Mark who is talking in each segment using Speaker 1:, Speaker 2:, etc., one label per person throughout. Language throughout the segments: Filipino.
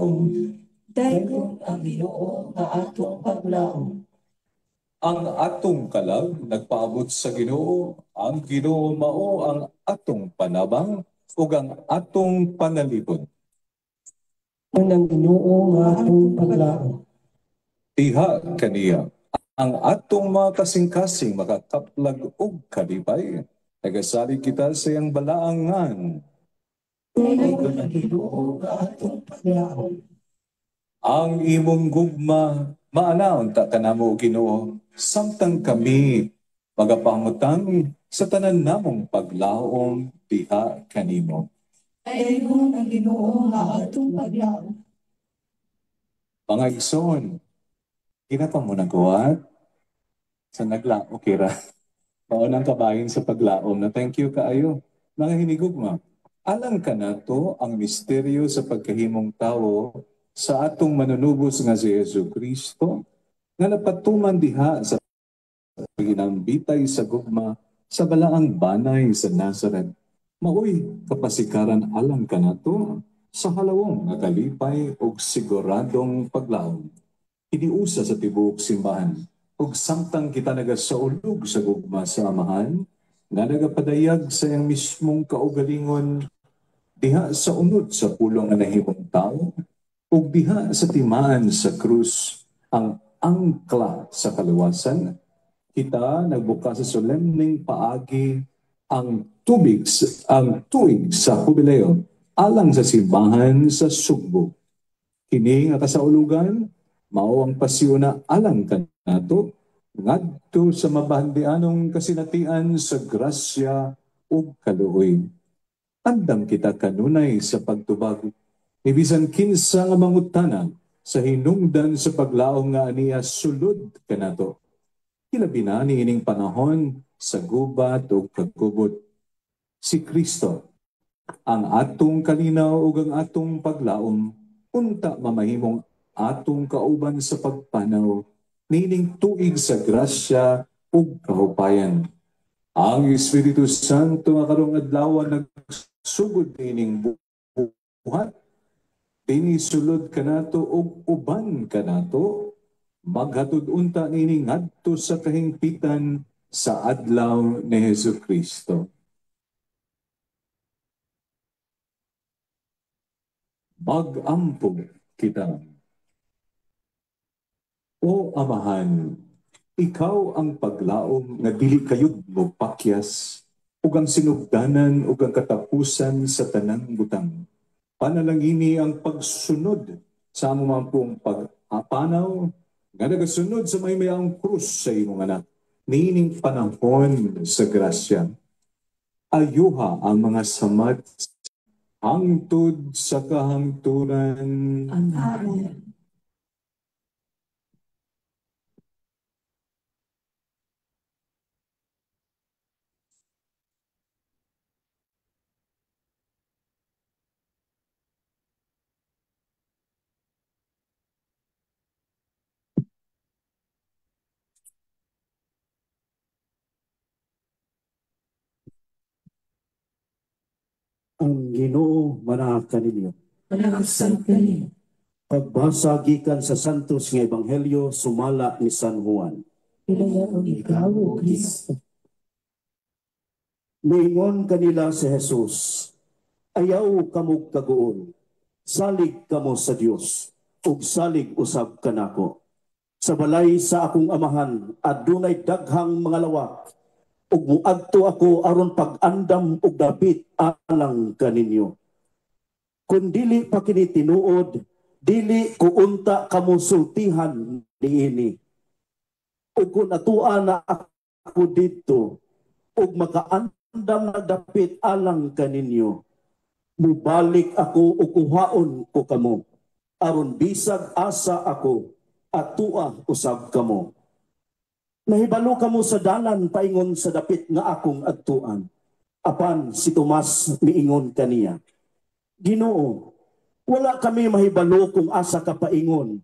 Speaker 1: paglaom. Dayon ang Ginoo nga atong paglaom.
Speaker 2: Ang atong kalag nagpaabot sa Ginoo, ang Ginoo mao ang atong panabang ug ang atong panalipod.
Speaker 1: Unang Ginoo nga atong paglaom.
Speaker 2: Diha kaniya ang atong mga kasing-kasing makakaplag og kalipay. Nagasalig kita sa iyang balaangan.
Speaker 1: Dayon ang Ginoo nga atong paglaom.
Speaker 2: Ang imong gugma maanaon ta kanamo Ginoo, samtang kami magapamutang sa tanan namong paglaom diha kanimo.
Speaker 1: Dayon ang Ginoo nga atong paglaom.
Speaker 2: Mga igsoon, ginapa mo nagawa sa naglaom kira. Maunang kabahin sa paglaom na thank you kaayo. Mga hinigugma, alam ka na to ang misteryo sa pagkahimong tao sa atong manunubos nga si Yesu Kristo nga napatuman diha sa ginambitay sa gugma sa balaang banay sa Nazareth. Maoy kapasikaran alam ka na to sa halawong nga kalipay ug siguradong paglaom. Iniusa sa tibuok simbahan ug samtang kita nagasaulog sa gugma sa amahan nga nagapadayag sa iyang mismong kaugalingon diha sa unod sa pulong nga nahimong tao ug diha sa timaan sa krus ang angkla sa kaluwasan, kita nagbuka sa solemning paagi ang tuig sa jubileo alang sa simbahan sa Sugbo. Kini nga kasaulugan mao ang pasiuna alang kanato ngadto sa mabahandianong kasinatian sa grasya ug kaluoy. Andam kita kanunay sa pagtubag ni bisan kinsa nga mangutana sa hinungdan sa paglaom nga aniya sulod kanato. Hilabi na niining panahon sa gubat ug kagubot. Si Kristo ang atong kalinaw ug ang atong paglaom unta mamahimong atong kauban sa pagpanaw niining tuig sa grasya ug kahupayan. Ang Espiritu Santo nga karong adlaw nagsugod niining buhat dini sulod kanato ug uban kanato maghatod unta niining ngadto sa kahingpitan sa adlaw ni Hesus Kristo. Mag-ampog kita. O Amahan, ikaw ang paglaom nga dili kayod mo pakyas ug ang sinugdanan ug ang katapusan sa tanang butang. Panalangini ang pagsunod sa among pong pag-apanaw nga nagasunod sa maymayang krus sa imong anak. Niining panahon sa grasya. Ayuha ang mga samad hangtod sa kahangturan.
Speaker 1: Amen.
Speaker 3: Ang Ginoo manaag kaninyo.
Speaker 1: Managsang kaninyo.
Speaker 3: Pagbasa gikan sa santos nga ebanghelyo sumala ni San Juan.
Speaker 1: Pinayaon ikaw, O Kristo.
Speaker 3: Niingon kanila si Jesus, ayaw kamog kaguol, salig kamo sa Dios, ug salig usab kanako. Sa balay sa akong amahan adunay daghang mga lawak, ug muadto ako aron pag-andam og dapit alang kaninyo. Kung dili pa kini tinuod, dili ko unta kamo sultihan niini. Ug kung atua na ako didto, ug makaandam na dapit alang kaninyo, mubalik ako ug kuhaon ko kamo, aron bisag asa ako, atua usab kamo. Nahibalo kamo sa dalan paingon sa dapit nga akong adtuan. Apan si Tomas miingon kaniya, Ginoo, wala kami mahibalo kung asa ka paingon.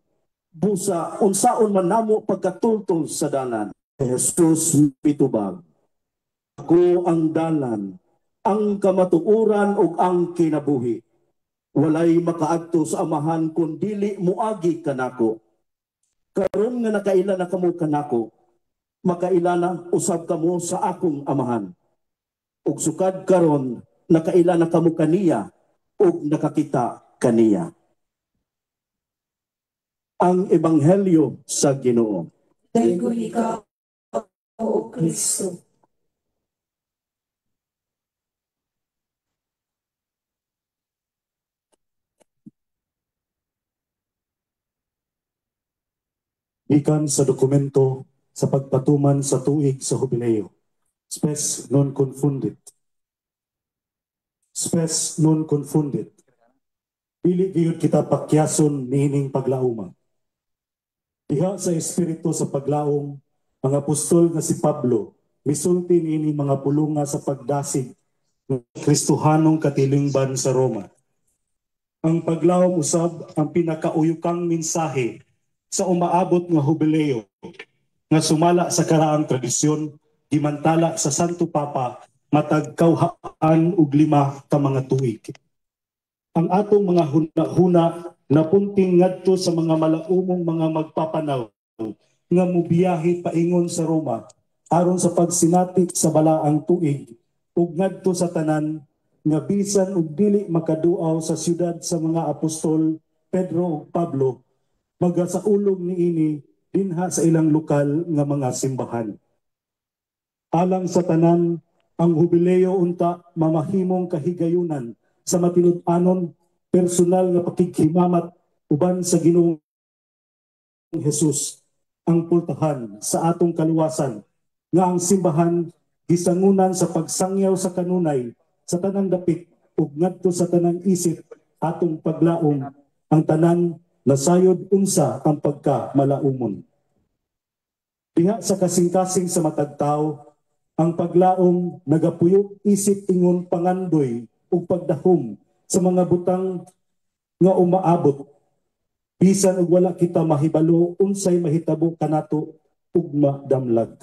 Speaker 3: Busa, unsaon man namo pagkatultol sa dalan. Jesus mitubag, ako ang dalan, ang kamatuoran ug ang kinabuhi. Walay makaadto sa amahan kun dili muagi kanako. Karon nga nakaila na kamo kanako, makaila na usab kamo sa akong amahan. Ug sukad karon nakaila na kamo kaniya ug nakakita kaniya. Ang Ebanghelyo sa Ginoo.
Speaker 1: Daygon ikaw, O Kristo.
Speaker 4: Ikan sa dokumento sa pagpatuman sa tuig sa Jubileo. Spes non confundit. Spes non confundit. Dili gayud kita pakyason niining paglauma. Diha sa espiritu sa paglaom, ang apostol nga si Pablo misulti niini mga pulunga sa pagdasig ng Kristohanong katilingban sa Roma. Ang paglaom usab ang pinakauyukang mensahe sa umaabot nga Jubileo nga sumala sa karaang tradisyon gimantala sa Santo Papa matag kawhaan ug 5 ka mga tuig. Ang atong mga huna-huna napunting ngadto sa mga malaumong mga magpapanaw nga mubiyahe paingon sa Roma aron sa pagsinati sa balaang tuig ug ngadto sa tanan nga bisan og dili makaduaw sa siyudad sa mga apostol Pedro ug Pablo magasaulog niini dinha sa ilang lokal nga mga simbahan. Alang sa tanan, ang Jubileo unta mamahimong kahigayunan sa matinud-anon personal nga pakighimamat uban sa Ginoong Jesus ang pultahan sa atong kaluwasan nga ang simbahan gisangunan sa pagsangyaw sa kanunay sa tanang dapit ug ngadto sa tanang isip atong paglaom ang tanan nasayod unsa ang pagka-malaumon. Diha sa kasing-kasing sa matag tawo, ang paglaom nagapuyo isip ingon pangandoy ug pagdahom sa mga butang nga umaabot. Bisan ug wala kita mahibalo unsay mahitabo kanato ug madamlag.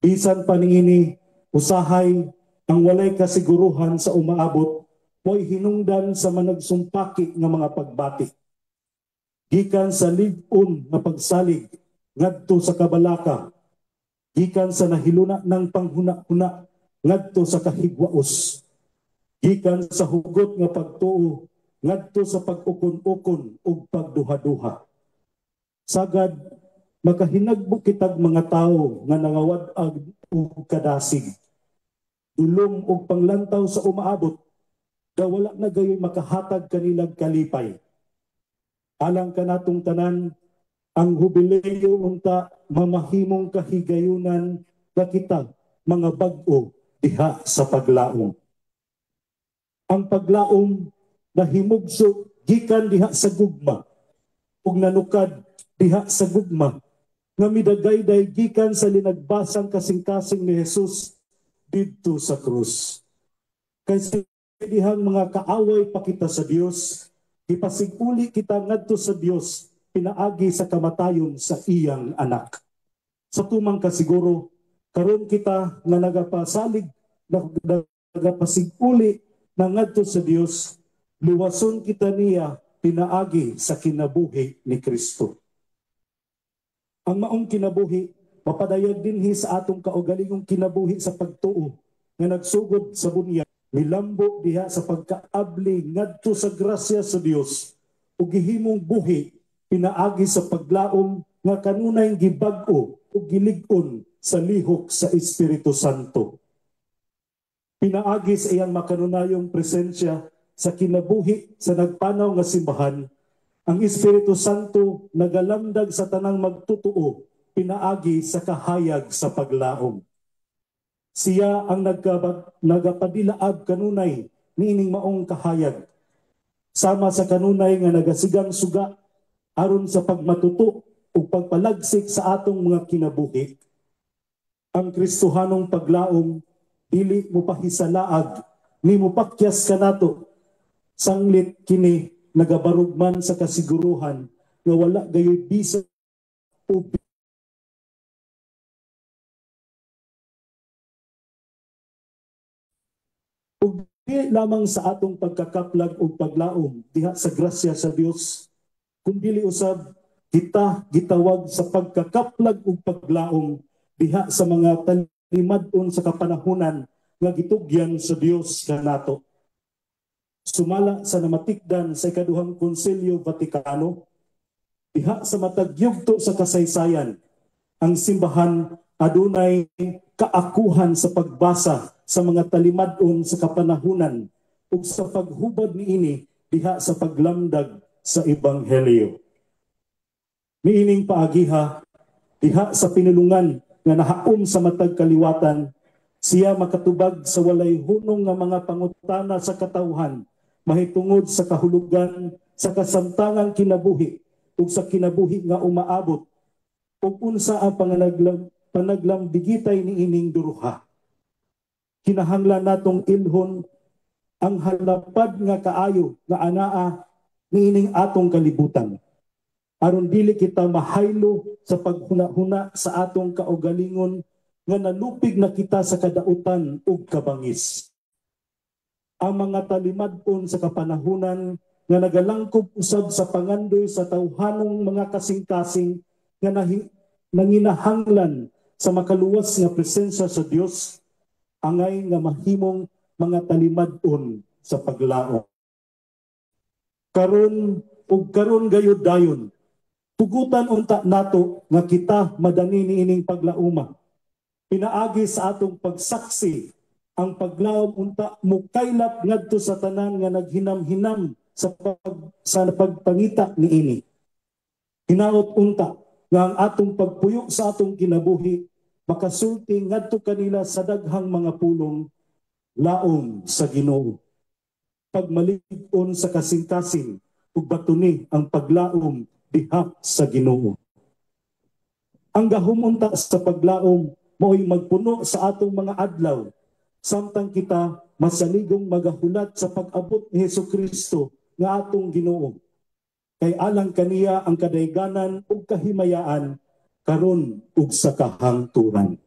Speaker 4: Bisan pa niini usahay ang walay kasiguruhan sa umaabot mo'y hinungdan sa managsumpaki nga mga pagbati. Gikan sa lig-on nga pagsalig ngadto sa kabalaka, gikan sa nahiluna ng panghuna-huna ngadto sa kahigwaos, gikan sa hugot nga pagtuo ngadto sa pag-ukon-ukon ug pagduha-duha. Sagad makahinagbo kitag mga tawo nga nangawad-ag ug kadasig. Dulong ug panglantaw sa umaabot, da wala na gayoy makahatag kanilang kalipay. Alang kanatong tanan, ang Jubileo unta mamahimong kahigayunan nga kita mga bag-o diha sa paglaom. Ang paglaom nahimugso gikan diha sa gugma ug nanukad diha sa gugma nga midagayday gikan sa linagbasang kasing-kasing ni Jesus didto sa krus. Kaysa dihang mga kaaway pa kita sa Dios, ipasiguli kita ngadto sa Dios pinaagi sa kamatayon sa iyang anak. Sa tumang kasiguro, karon kita nga nagapasalig, nagapasiguli na ngadto sa Dios, luwason kita niya pinaagi sa kinabuhi ni Kristo. Ang maong kinabuhi, mapadayag dinhi sa atong kaugalingong kinabuhi sa pagtuo nga nagsugod sa bunyag, milambo diha sa pagkaabli ngadto sa grasya sa Dios ug gihimong buhi pinaagi sa paglaom nga kanunay gibag-o ug gilig-on sa lihok sa Espiritu Santo. Pinaagi sa iyang makanunayong presensya sa kinabuhi sa nagpanaw nga simbahan, ang Espiritu Santo nagalamdag sa tanang magtutuo pinaagi sa kahayag sa paglaom. Siya ang nagapadilaab kanunay niining maong kahayag, sama sa kanunay nga nagasigang suga aron sa pagmatuto o pagpalagsik sa atong mga kinabuhi. Ang Kristohanong paglaom dili mo pahisalaag ni mo pakyas kanato, sanglit kini nagabarugman sa kasiguruhan nga wala gayoy bisan ug lamang sa atong pagkakaplag o paglaom diha sa grasya sa Dios, kundi usab kita gitawag sa pagkakaplag o paglaom diha sa mga talimadon sa kapanahunan nga gitugyan sa Dios kanato. Sumala sa namatikdan sa ikaduhang Konsilyo Vatikano, diha sa matag yugto sa kasaysayan, ang simbahan adunay kaakuhan sa pagbasa sa mga talimadon sa kapanahunan ug sa paghubad niini diha sa paglamdag sa ebanghelyo. Miining paagiha diha sa pinulungan nga nahaom sa matag kaliwatan, siya makatubag sa walay hunong nga mga pangutana sa katawhan mahitungod sa kahulugan sa kasamtangang kinabuhi ug sa kinabuhi nga umaabot ug unsa ang panaglamdigitay niining duruha. Kinahanglan natong ilhon ang halapad nga kaayo nga anaa niining atong kalibutan, aron dili kita mahaylo sa paghuna-huna sa atong kaugalingon nga nalupig na kita sa kadautan ug kabangis. Ang mga talimadon sa kapanahunan nga nagalangkob usab sa pangandoy sa tawhanong mga kasing-kasing nga nanginahanglan sa makaluwas nga presensya sa Dios, angay nga mahimong mga talimadon sa paglaom. Karon gayud dayon, tugutan unta nato nga kita madani niining paglauma. Pinaagi sa atong pagsaksi ang paglaom unta mukaylap ngadto sa tanan nga naghinam-hinam sa pagpangita niini. Hinaot unta nga ang atong pagpuyo sa atong kinabuhi makasulti ngadto kanila sa daghang mga pulong laom sa Ginoo. Pagmalig-on sa kasing-kasing ug batuni ang paglaom diha sa Ginoo. Ang gahom unta sa paglaom mao'y magpuno sa atong mga adlaw samtang kita masaligong magahulat sa pag-abot ni Hesukristo nga atong Ginoo. Kay alang kaniya ang kadayganan ug kahimayaan karon ug sa kahangturan.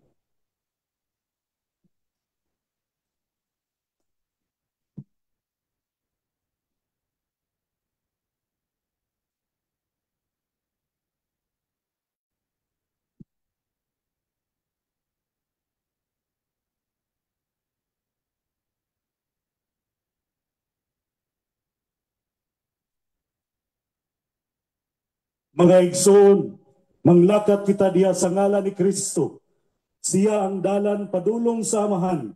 Speaker 4: Mga igsoon, manglakat kita diha sa ngalan ni Kristo. Siya ang dalan padulong sa amahan,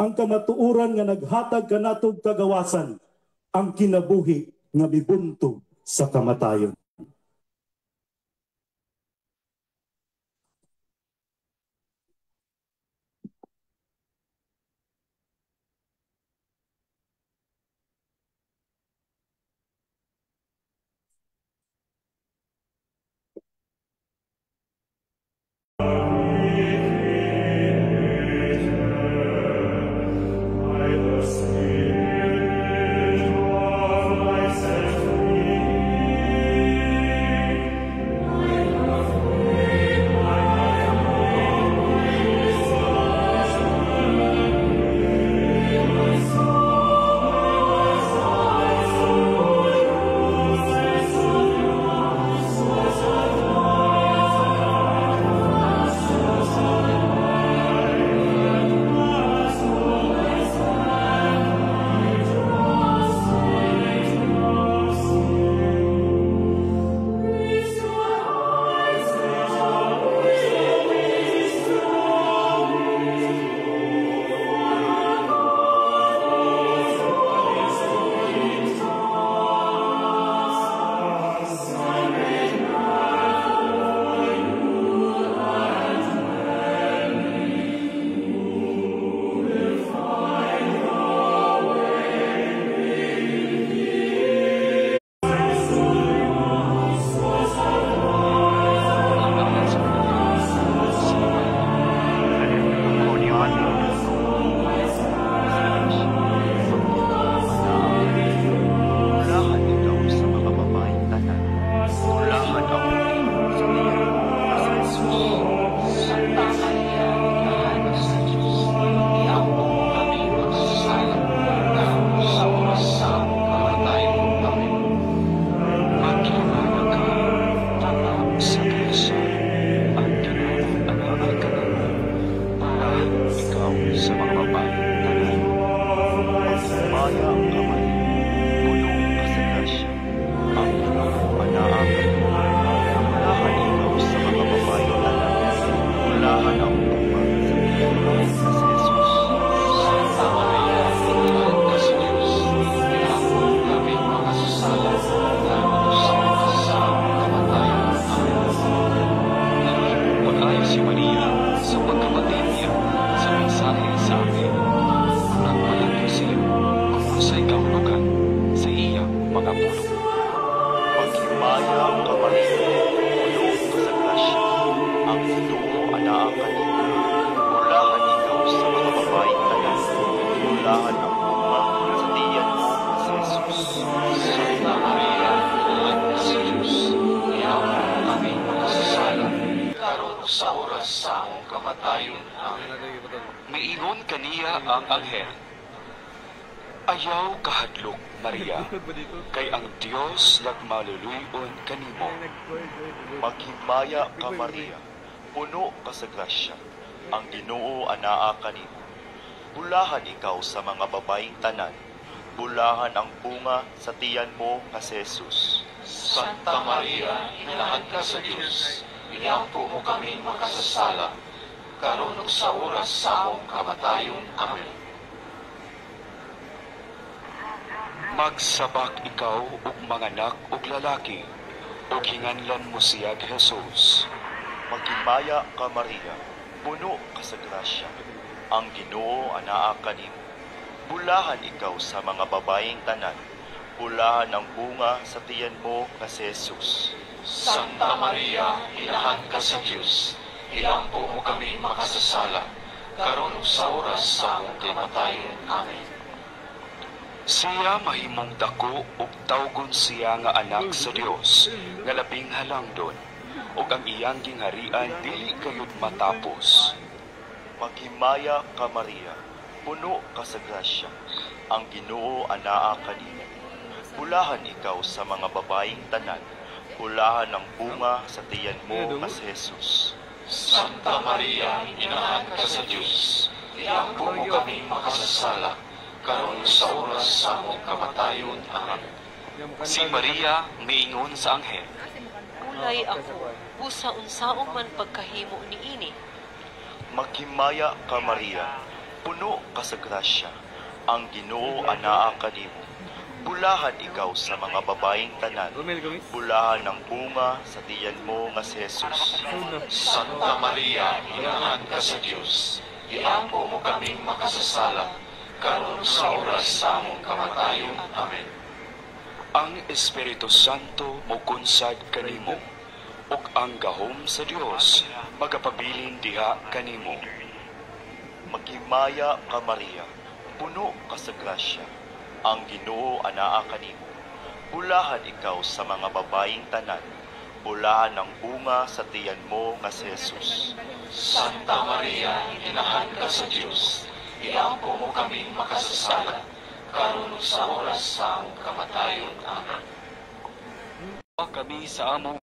Speaker 4: ang kamatuoran nga naghatag kanatog kagawasan, ang kinabuhi nga mibuntog sa kamatayon.
Speaker 5: puno ka sa grasya, ang Ginoo anaa kanimo. Bulahan ikaw sa mga babaeng tanan, bulahan ang bunga sa tiyan mo si Jesus.
Speaker 6: Santa Maria, Ina ng Diyos, iyaw kami makasasala, karon sa oras sa among kamatayon. Amen.
Speaker 7: Miingon kaniya ang anghel, ayaw kahadlok Maria, kay ang Dios nagmaluluyon kanimo.
Speaker 5: Maghimaya ka Maria, puno ka sa grasya, ang Ginoo anaa kanimo. Bulahan ikaw sa mga babaeng tanan, bulahan ang bunga sa tiyan mo nga si Jesus.
Speaker 6: Santa Maria, inahan ka sa Diyos, iampo mo kami makasasala, karon ug sa oras sa among kamatayon. Amen.
Speaker 7: Magsabak ikaw ug manganak ug lalaki, ug hinganlan mo siya Jesus.
Speaker 5: Maghimaya ka Maria, puno ka sa grasya, ang Ginoo anaa kanimo. Bulahan ikaw sa mga babaeng tanan, bulahan ang bunga sa tiyan mo nga si Jesus.
Speaker 6: Santa Maria, inahan ka sa Diyos, iampo mo kami makasasala, karon ug sa oras sa among kamatayon. Amen.
Speaker 7: Siya mahimong dako ug tawgon siya nga anak sa Dios, nga labing halangdon, ug ang iyang gingharian dili kayod matapos.
Speaker 5: Maghimaya ka Maria, puno ka sa grasya, ang Ginoo anaa kanimo. Bulahan ikaw sa mga babaeng tanan, bulahan ang bunga sa tiyan mo nga si Jesus.
Speaker 6: Santa Maria, inahan ka sa Diyos, iampo mo kami makasasala, karon sa oras sa among kamatayon. Amen.
Speaker 7: Si Maria miingon sa anghel,
Speaker 8: Ulay ako, busa unsaong man pagkahimo niini.
Speaker 5: Maghimaya ka Maria, puno ka sa grasya, ang Ginoo anaa kanimo. Bulahan ikaw sa mga babaeng tanan, bulahan ang bunga sa tiyan mo nga si Jesus.
Speaker 6: Santa Maria, inahan ka sa Diyos, iampo mo kami makasasala, karon sa oras sa among kamatayon. Amen.
Speaker 7: ang Espiritu Santo mogunsad kanimo, ug ang gahom sa Dios magapabilin diha kanimo.
Speaker 5: Maghimaya ka Maria, puno ka sa grasya, ang Ginoo anaa kanimo. Bulahan ikaw sa mga babaeng tanan, bulahan ang bunga sa tiyan mo nga si Jesus.
Speaker 6: Santa Maria, inahan ka sa Diyos, iampo mo kami makasasala, karon sa oras sa among kamatayon. Amen.
Speaker 7: Kami sa among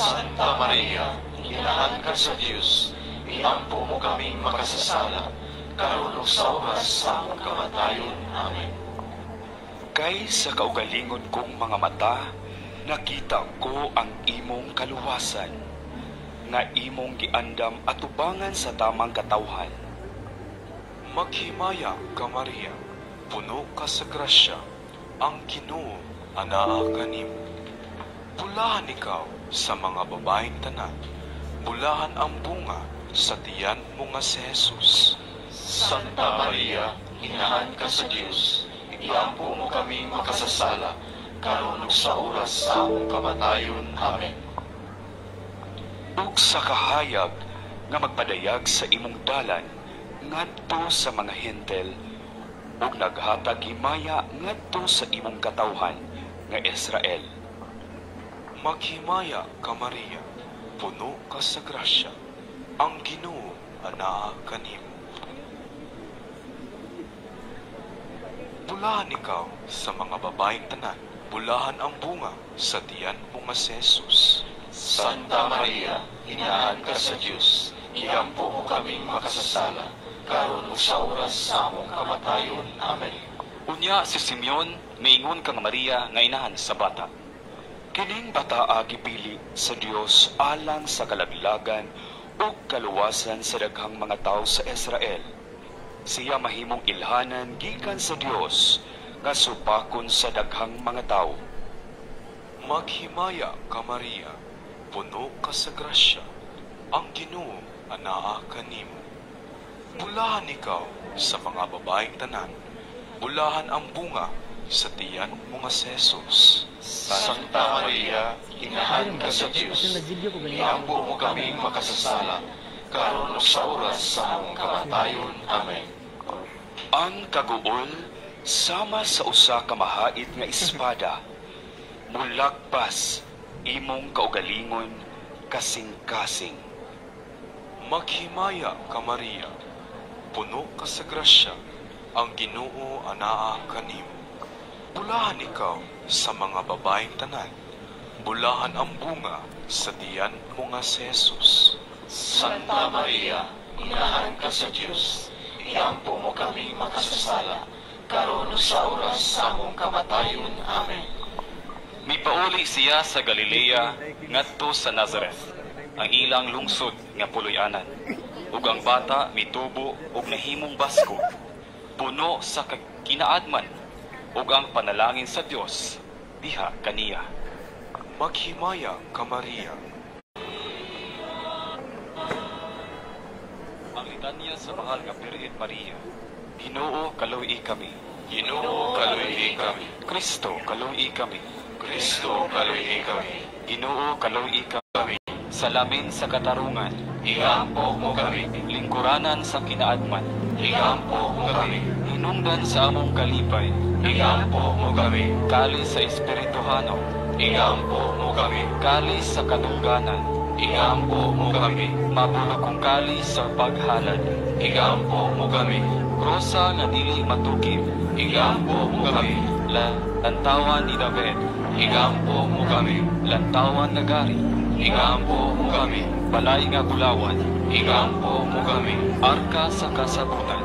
Speaker 6: Santa Maria, inahan ka sa Diyos, iampo mo kaming makasasala, karon sa oras sa among kamatayon. Amen.
Speaker 7: kay sa kaugalingon kong mga mata, nakita ko ang imong kaluwasan, nga imong giandam atubangan sa tamang katawhan.
Speaker 9: Maghimaya ka Maria, puno ka sa grasya, ang Ginoo anaa kanimo. Bulahan ikaw sa mga babaeng tanan, bulahan ang bunga sa tiyan mo nga si Jesus.
Speaker 6: Santa Maria, inahan ka sa Diyos, iampo mo kami makasasala, karon sa oras sa among kamatayon. Amen.
Speaker 7: Ug sa kahayag nga magpadayag sa imong dalan ngadto sa mga hentel, ug naghatag himaya ngadto sa imong katawhan nga Israel.
Speaker 9: Maghimaya ka Maria, puno ka sa grasya, ang Ginoo anaa kanimo. Bulahan ikaw sa mga babaeng tanan, bulahan ang bunga sa tiyan mo nga si Jesus.
Speaker 6: Santa Maria, inahan ka sa Diyos, iampo mo kaming makasasala, karon ug sa oras sa among kamatayon. Amen.
Speaker 7: Unya si Simeon, maingon kang Maria nga inahan sa bata. Kining bataa gipili sa Dios alang sa kalaglagan ug kaluwasan sa daghang mga tawo sa Israel. Siya mahimong ilhanan gikan sa Dios nga supakon sa daghang mga tawo.
Speaker 9: Maghimaya ka Maria, puno ka sa grasya, ang Ginoo anaa kanimo. Bulahan ikaw sa mga babaeng tanan, bulahan ang bunga sa tiyan mo nga si Jesus.
Speaker 6: Santa Maria, inahan ka sa Diyos, iampo mo kaming makasasala, karon ug sa oras sa among kamatayon. Amen.
Speaker 7: Ang kaguol sama sa usa ka mahait nga espada, mulagpas imong kaugalingon kasing-kasing.
Speaker 9: Maghimaya ka Maria, puno ka sa grasya, ang Ginoo anaa kanimo. Bulahan ikaw sa mga babaeng tanan, bulahan ang bunga sa tiyan mo nga si Jesus.
Speaker 6: Santa Maria, inahan ka sa Diyos, iampo mo kaming makasasala, karon ug sa oras sa among kamatayon. Amen.
Speaker 7: Mipauli siya sa Galilea ngadto sa Nazareth, ang ilang lungsod nga puloy-anan. Ug ang bata mitubo ug nahimong basko, puno sa kinaadman ug ang panalangin sa Dios diha kaniya.
Speaker 9: Maghimaya ka Maria.
Speaker 7: Ang litanya sa mahal nga Birhen Maria. Ginoo kaluy kami.
Speaker 6: Ginoo kaluy kami.
Speaker 7: Kristo kaluy kami.
Speaker 6: Kristo kaluy kami.
Speaker 7: Ginoo kaluy kami. Salamin sa katarungan,
Speaker 6: Iampo mo kami.
Speaker 7: lingkuranan sa kinaadman,
Speaker 6: Iampo mo kami.
Speaker 7: hinungdan sa among kalipay,
Speaker 6: Iampo mo kami.
Speaker 7: kali sa espirituhano,
Speaker 6: Iampo mo kami.
Speaker 7: kali sa katungganan,
Speaker 6: Iampo mo kami.
Speaker 7: mabulok kong kali sa paghalad,
Speaker 6: Iampo mo kami.
Speaker 7: krosa nga dili matukib,
Speaker 6: Iampo mo kami.
Speaker 7: lantawan ni David,
Speaker 6: Iampo mo kami.
Speaker 7: lantawan na gari,
Speaker 6: Iampo mo kami.
Speaker 7: balay nga bulawan,
Speaker 6: Iampo mo kami.
Speaker 7: arka sa kasabutan,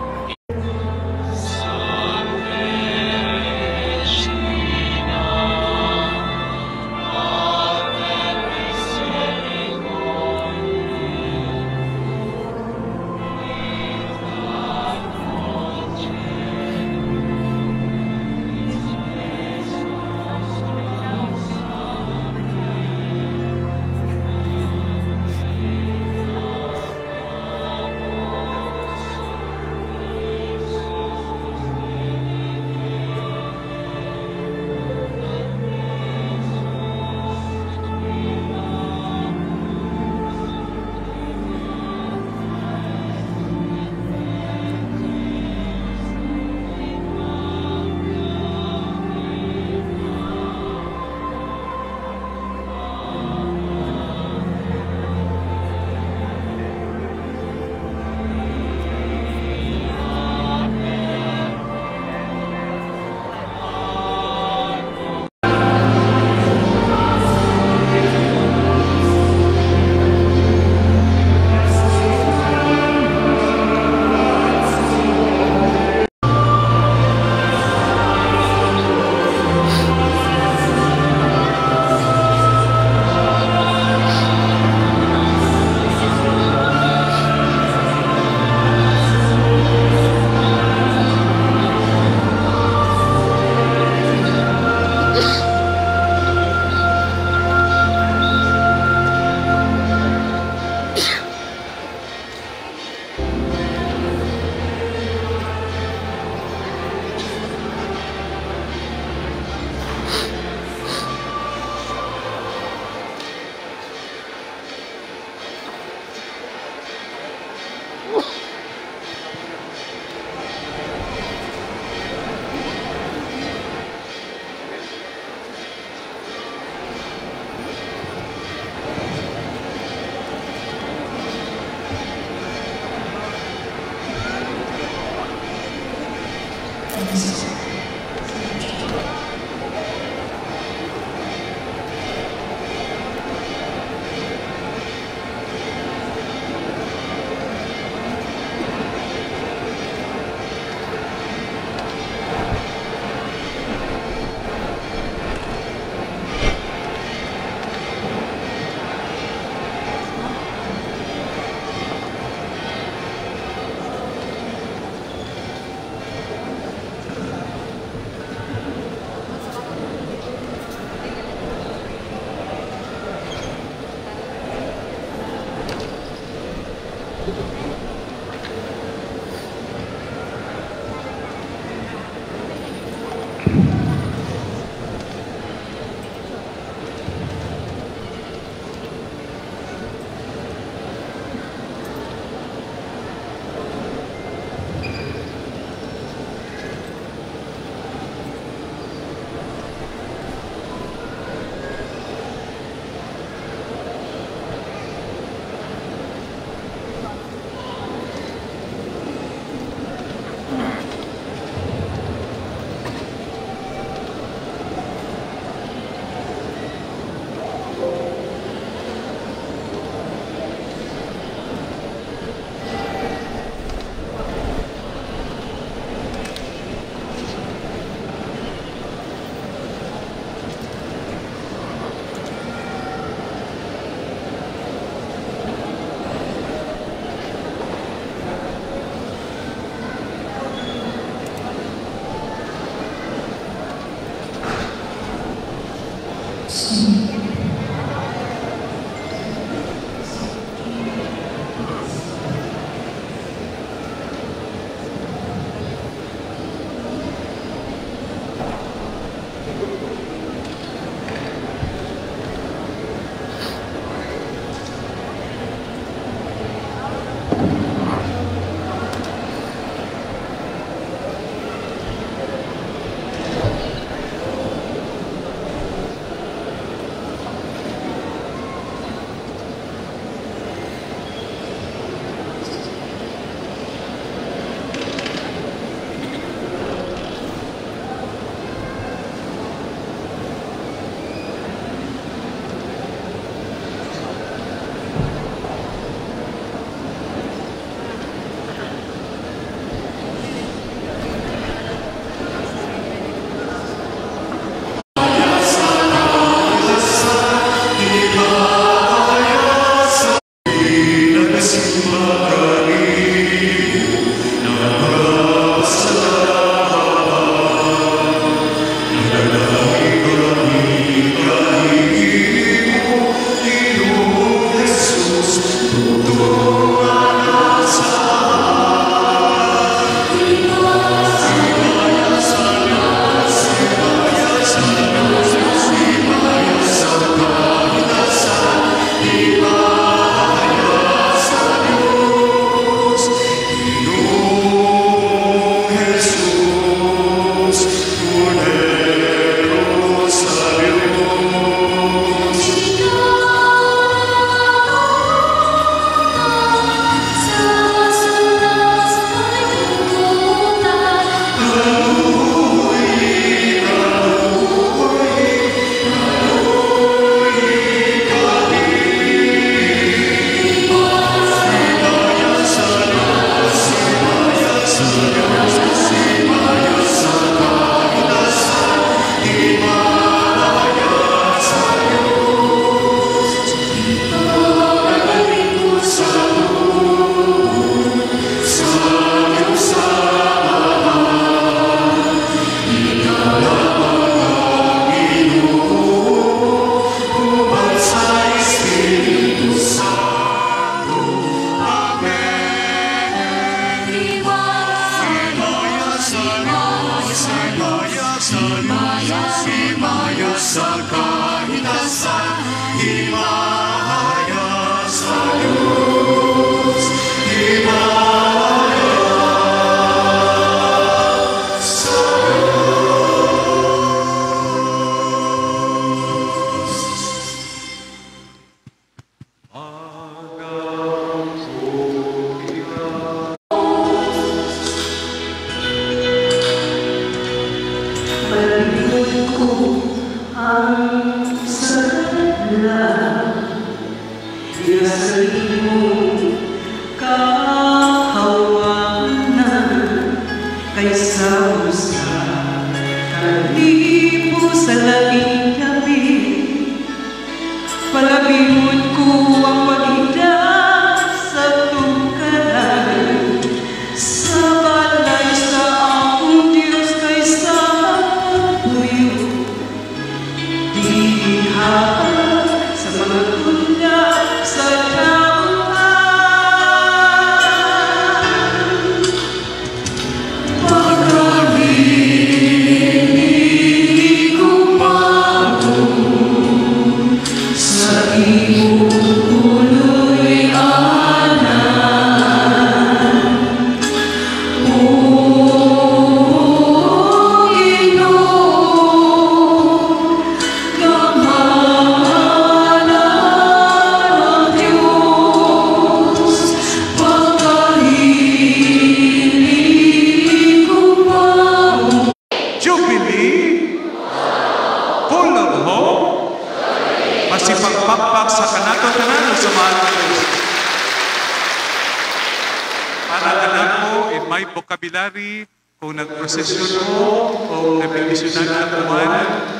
Speaker 10: kung nagprosesyon mo o nabibisyunan ka naman,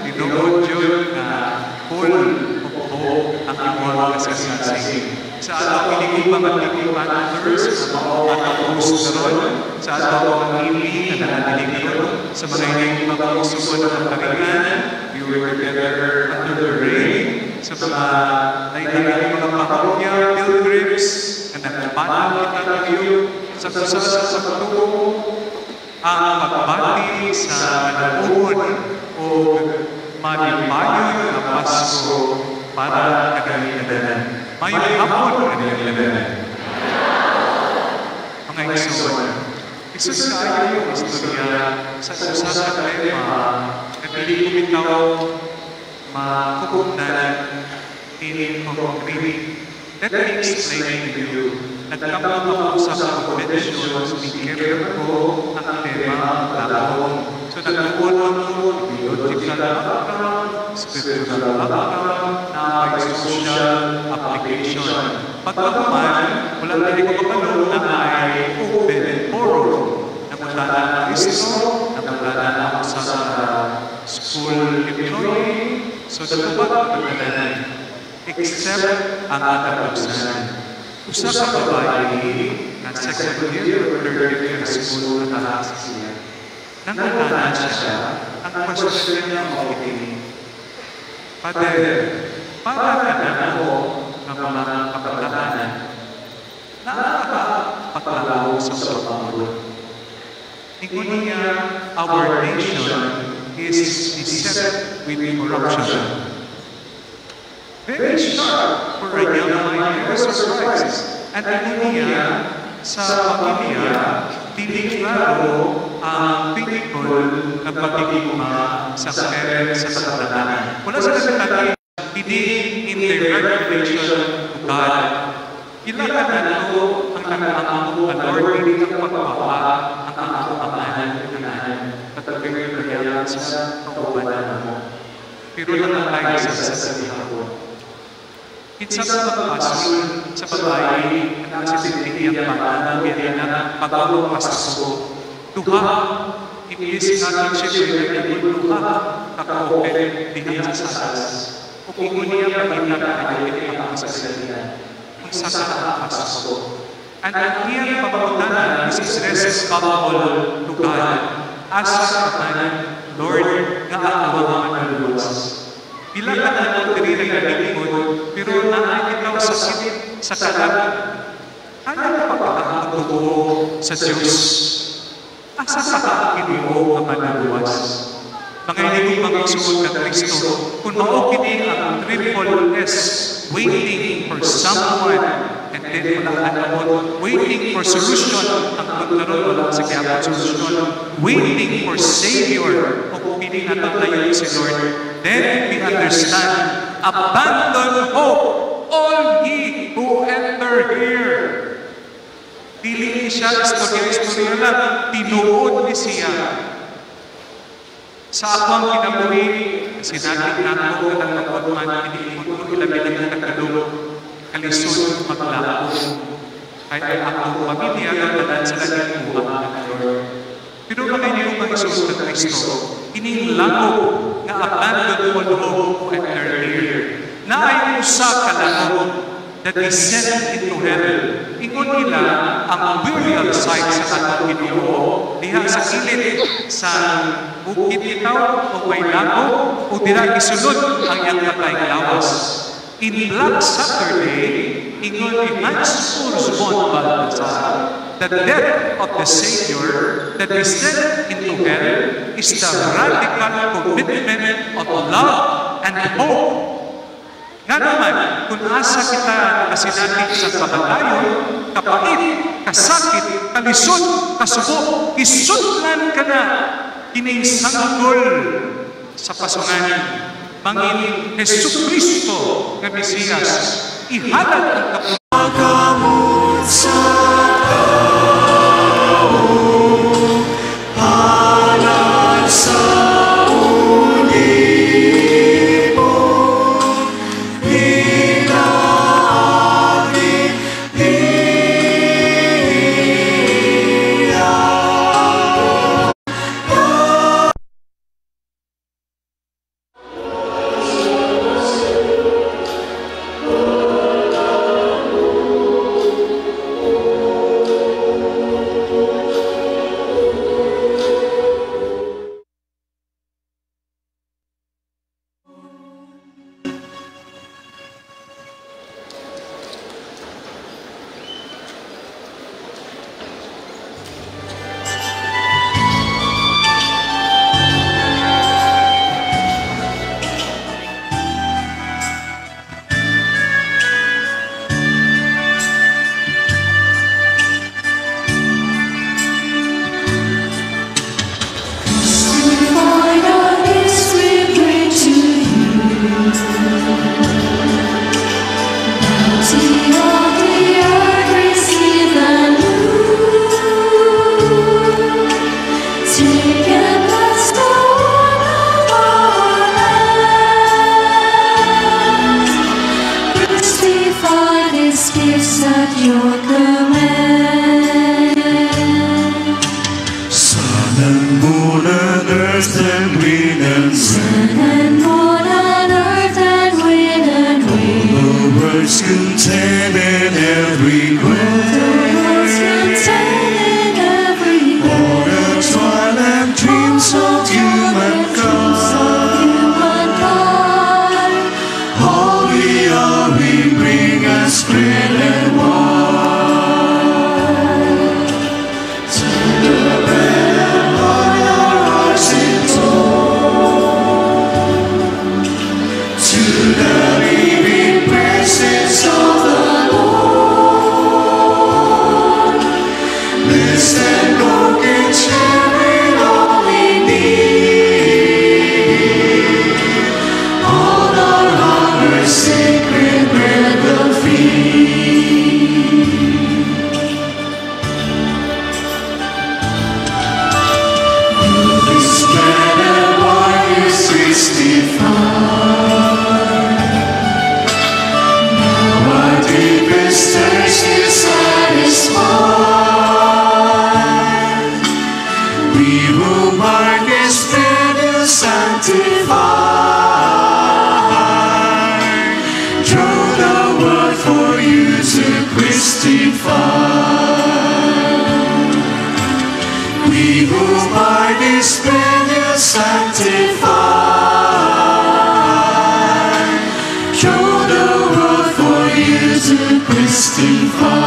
Speaker 10: tinuod yun na full o ang imuha kasasasing. Sa atong iligong mga tigong others, ang atong host karon, sa atong mga ngili na nananilig karon, sa mga iligong mga usupon ng karingan, we were together under the rain sa mga laylay mga parokya, pilgrims, na nagmana kita tayo sa pagtuo ang pagbati sa manaon o manipayon na Pasko para kagalilanan. Mayong hapon kagalilanan. Mga igsoon, isus kayo yung istorya sa usa sa tema na pili ko bitaw makukunan in concrete. Let me explain to you. Nagkamang ako sa convention, speaker ko ang tema lakong. So nagkukunan ko theological background, spiritual background, na may social application. Pagkakuman, wala na rin ko kapalo na ay open forum. Namula na ang Kristo, namula na ang sa school employee. So dapat magdalanan. Except ang katapusan. Usa ka babae na second year or third year school na nahasa siya. Nangalanan siya ang question niya o itinit. Father, para ka na ako ng mga kapatanan na nakapagpapalaw sa pagpapalot. Ingon niya, our nation is beset with corruption. Very sharp for a young mind. I was surprised. At niya sa pamilya, dili klaro ang faithful na pagkikima sa parents sa kapatanan. Wala sa nagtatali, hindi in direct relation to God. Kailangan na ito ang nag-aamong authority ng pagpapa ang amahan patagay kaya sa kaubanan mo. Pero lang tayo sa sasabihan ko. Minsan sa pagpasun sa babae na nagsisintihiyang bata ng biyanan pagbago Pasko. Duha, iblis natin siya ay duha kaka-open din sa salas. O kung niya pagkita ay ang masasalihan. Kung sasaan Pasko. And ang iyang pagpaputanan is responsible to God. Asa kanan, Lord, nga ang mga manluwas. Bila ka na diri na kalimod, pero nakikita sa sakit sa kalag. Ano ka pagkakatutuo sa Diyos? Asa ka kinuo ang manaluwas? Mga iligong mga isuod ng Kristo, kung maukinin ang triple S, waiting for someone, and then wala naman, waiting for solution, ang pagkaroon wala sa kaya solution, waiting for Savior, o piling natin tayo si Lord, then we understand, abandon hope, all ye who enter here. Dili siya istorya lang, tinuod ni siya. Sa akong kinabuhi, sinabi nato na nagkakot man, iniikot ko ilabilang nagkakadulog, kalisod maglao. Kaya akong pamilya nagdadan sa laging buwan ng Lord. Pero mga inyo mga Isus ng Kristo, inilango na abandon all hope and earlier, na ay usa kalangon that is sent into heaven. Ingon nila ang burial site sa atong Ginoo diha sa kilid sa bukid itaw o may lago o dira isunod ang iyang patay lawas. In Black Saturday, ingon ni Hans Urs von Balthasar, the death of the Savior that is sent into hell is the radical commitment of love and hope. Nga naman, kung asa kita kasinatik sa kamatayon, kapait, kasakit, kalisod, kasubo, isudlan ka na, kinisanggol sa pasungan. Mangin Jesucristo na Mesiyas, ihalad ang kapagamot sa
Speaker 1: Sun and moon and earth and wind and wave.
Speaker 11: The words contained everywhere.
Speaker 1: The words contained everywhere.
Speaker 11: All the toil and dreams of humankind. All we are, we bring as bread and wine. To the bread and wine our hearts enthrone. To the living presence of the Lord. Blessed and Lord can share it all we need. All our hunger, sacred bread will feed. This bread and wine is sanctified. Now our deepest thirst is satisfied. We will by this bread will sanctify. Draw the word for you to Christify. We will by this bread will sanctify. Draw the word for you to Christify.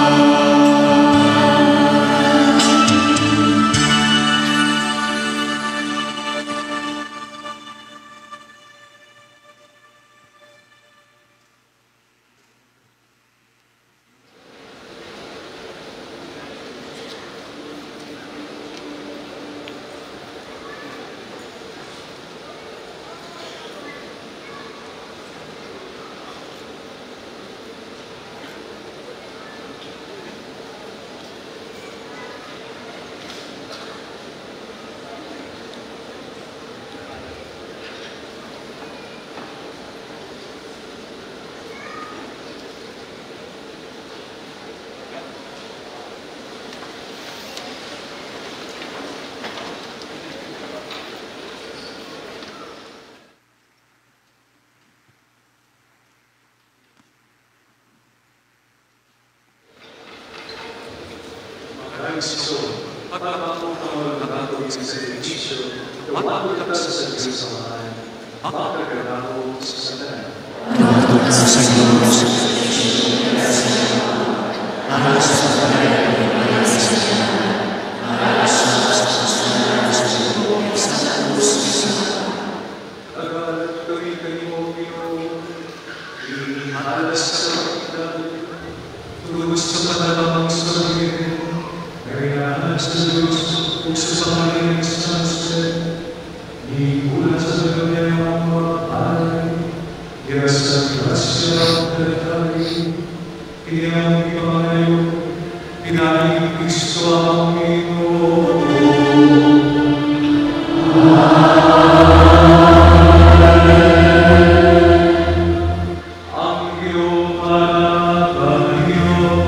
Speaker 10: At nakakutawag na gagawin sa servisyo, lumabot ka sa sagsamahan, makakaganaw sa sandalan.
Speaker 11: Nakakot sa Senyor sa mahal sa pagkain ng mga mahal sa
Speaker 10: Tagalat kami kayo, Pinoy, inihalas sa pagkain, tugos sa panalangin sa pagkain, kaya sa Diyos, kung sa pangalan ng Sanse, iulat sa kanya ang mga alay, kaya sa grasya at alay, kaya ang ipangalayo, pinahin Kristo ang Panginoon. Ang iyong anak ang iyong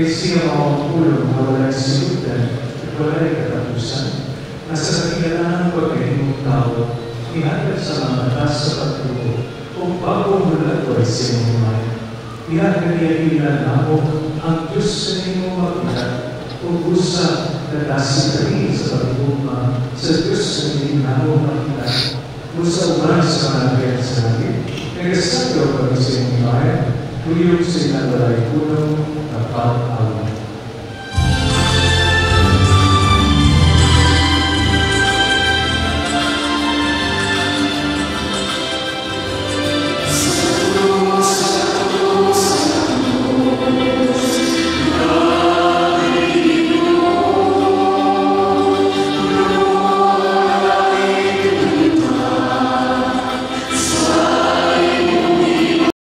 Speaker 10: Siya ang ulong na walang silutan at wala'y katapusan, na sa kakilangan ng pagkainong tao, ihatid sa mga atas sa pagtubo, kung bagong mula ko ay sinumay. Ihatid niya ilanamo ang Diyos sa inyong magkita, kung gusa na nasitari sa pagtuma sa Diyos sa inyong magkita, gusa uman sa mga sa langit, nagasagaw kami sa inyong bayan, tuyong sa ilang balay punong kapag-awa.